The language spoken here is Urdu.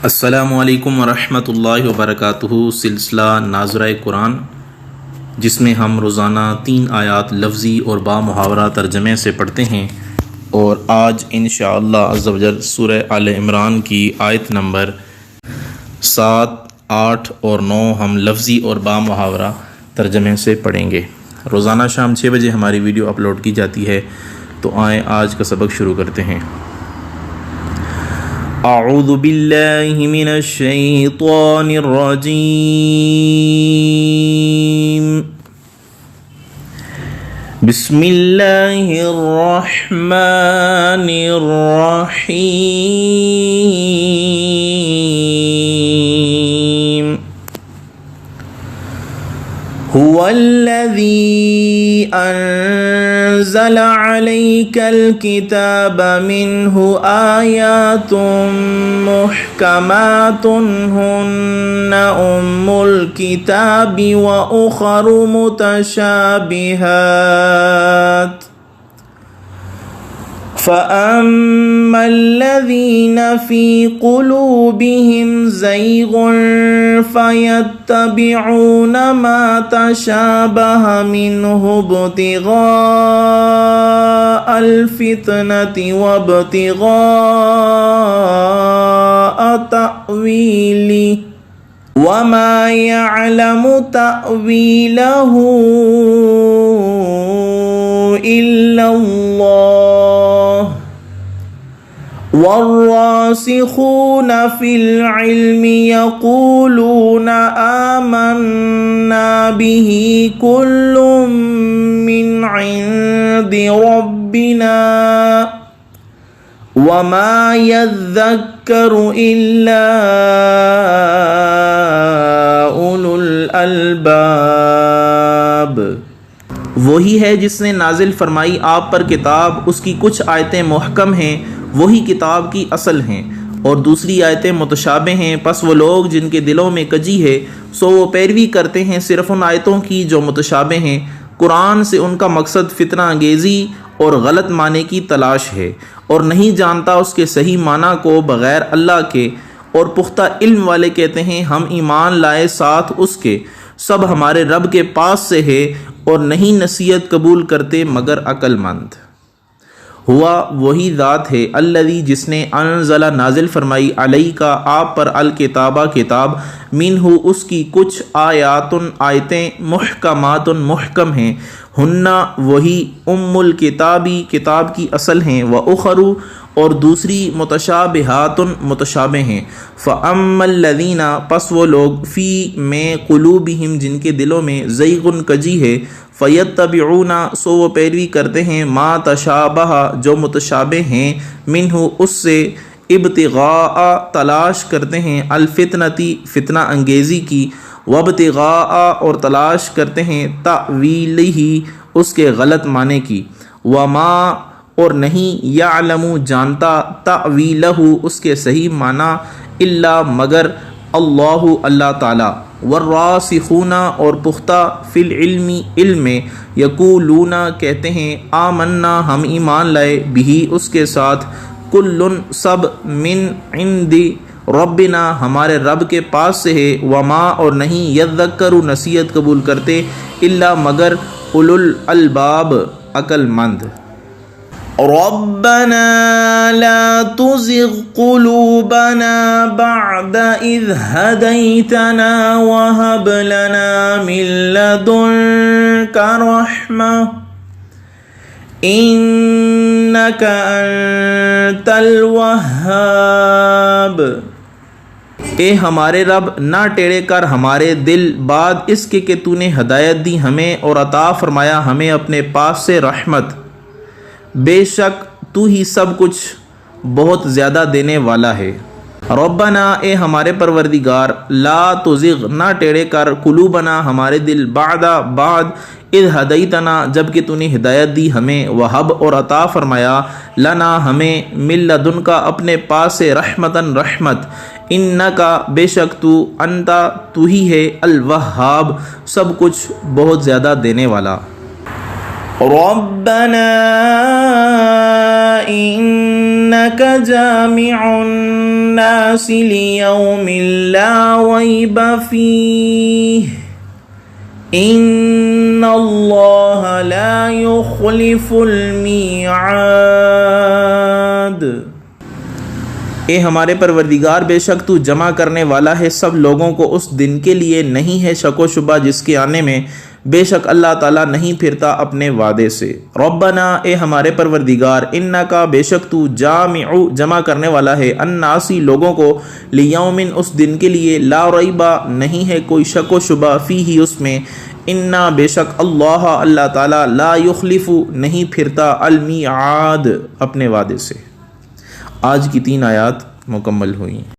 السلام علیکم ورحمۃ اللہ وبرکاتہ۔ سلسلہ ناظرۂ قرآن، جس میں ہم روزانہ 3 آیات لفظی اور با محاورہ ترجمے سے پڑھتے ہیں، اور آج انشاءاللہ عز و جل سورہ آل عمران کی آیت نمبر 7، 8 اور 9 ہم لفظی اور با محاورہ ترجمے سے پڑھیں گے۔ روزانہ شام 6 بجے ہماری ویڈیو اپلوڈ کی جاتی ہے، تو آئیں آج کا سبق شروع کرتے ہیں۔ اعوذ باللہ من الشیطان الرجیم، بسم اللہ الرحمن الرحیم، هو الذی انزل علیک الکتاب منہ آیات محکمات ہن ام الکتاب واخر متشابہات، فَأَمَّا الَّذِينَ فِي قُلُوبِهِمْ زَيْغٌ فَيَتَّبِعُونَ مَا تَشَابَهَ مِنْهُ ابْتِغَاءَ الْفِتْنَةِ وَابْتِغَاءَ تَأْوِيلِهِ وَمَا يَعْلَمُ تَأْوِيلَهُ إِلَّا اللَّهُ والراسخون في العلم يقولون آمنا به كل من عند ربنا وما يذكر إلا أولو الألباب۔ وہی ہے جس نے نازل فرمائی آپ پر کتاب، اس کی کچھ آیتیں محکم ہیں، وہی کتاب کی اصل ہیں، اور دوسری آیتیں متشابہ ہیں، پس وہ لوگ جن کے دلوں میں کجی ہے سو وہ پیروی کرتے ہیں صرف ان آیتوں کی جو متشابہ ہیں۔ قرآن سے ان کا مقصد فتنہ انگیزی اور غلط معنی کی تلاش ہے، اور نہیں جانتا اس کے صحیح معنی کو بغیر اللہ کے، اور پختہ علم والے کہتے ہیں ہم ایمان لائے ساتھ اس کے، سب ہمارے رب کے پاس سے ہے، اور نہیں نصیحت قبول کرتے مگر عقل مند۔ ہوا وہی ذات ہے، الذی جس نے انزل نازل فرمائی، علیہ کا آپ پر، الکتابہ کتاب، منہ اس کی کچھ آیات آیتیں، محکمات محکم ہیں، ہن وہی ام الکتابی کتاب کی اصل ہیں، واخر اور دوسری متشابہات متشابہ ہیں، فاما الذین پس وہ لوگ، فی میں قلوبہم جن کے دلوں میں، زیغ کجی ہے، فیتبعون سو وہ پیروی کرتے ہیں، ما تشابہ جو متشابہ ہیں، منہ اس سے، ابتغاء تلاش کرتے ہیں، الفتنتی فتنہ انگیزی کی، وابتغاء اور تلاش کرتے ہیں، تأویلہ اس کے غلط معنی کی، وما اور نہیں، یعلم جانتا، تأویلہ اس کے صحیح معنی، الا مگر، اللہ اللہ تعالی، والراسخون اور پختہ، فی العلم علم میں، یقولون کہتے ہیں، آمنا ہم ایمان لائے، بھی اس کے ساتھ، کل سب، من عند ربنا ہمارے رب کے پاس سے ہے، وما اور نہیں، یذکر نصیحت قبول کرتے، الا مگر، اولو الالباب عقل مند۔ ربنا لا تزغ قلوبنا بعد إذ هديتنا وهب لنا من لدنك رحمة إنك أنت الوهاب۔ اے ہمارے رب، نہ ٹیڑے کر ہمارے دل بعد اس کے کہ تو نے ہدایت دی ہمیں اور عطا فرمایا ہمیں اپنے پاس سے رحمت، بے شک تو ہی سب کچھ بہت زیادہ دینے والا ہے۔ ربنا اے ہمارے پروردگار، لا تزغ نہ ٹیڑے کر، قلوبنا ہمارے دل، بعد اذ ہدیتنا جب کہ تو نے ہدایت دی ہمیں، وہب اور عطا فرمایا، لنا ہمیں، من لدنک اپنے پاس سے، رحمتاً رحمت، انکا بے شک تو، انتا تو ہی ہے، الوہاب سب کچھ بہت زیادہ دینے والا۔ ربنا إنك جامع الناس ليوم لا ريب فيه إن الله لا يخلف الميعاد۔ اے ہمارے پروردگار، بے شک تو جمع کرنے والا ہے سب لوگوں کو اس دن کے لیے، نہیں ہے شک و شبہ جس کے آنے میں، بے شک اللہ تعالیٰ نہیں پھرتا اپنے وعدے سے۔ ربنا، اے ہمارے پروردگار، انکا، بے شک تو جامع، جمع کرنے والا ہے، الناسی، لوگوں کو، لیومن، اس دن کے لیے، لا ریبہ، نہیں ہے کوئی شک و شبہ، فیہ، اس میں، انا، بے شک اللہ، اللہ تعالیٰ، لا یخلف، نہیں پھرتا، المیعاد، اپنے وعدے سے۔ آج کی 3 آیات مکمل ہوئیں۔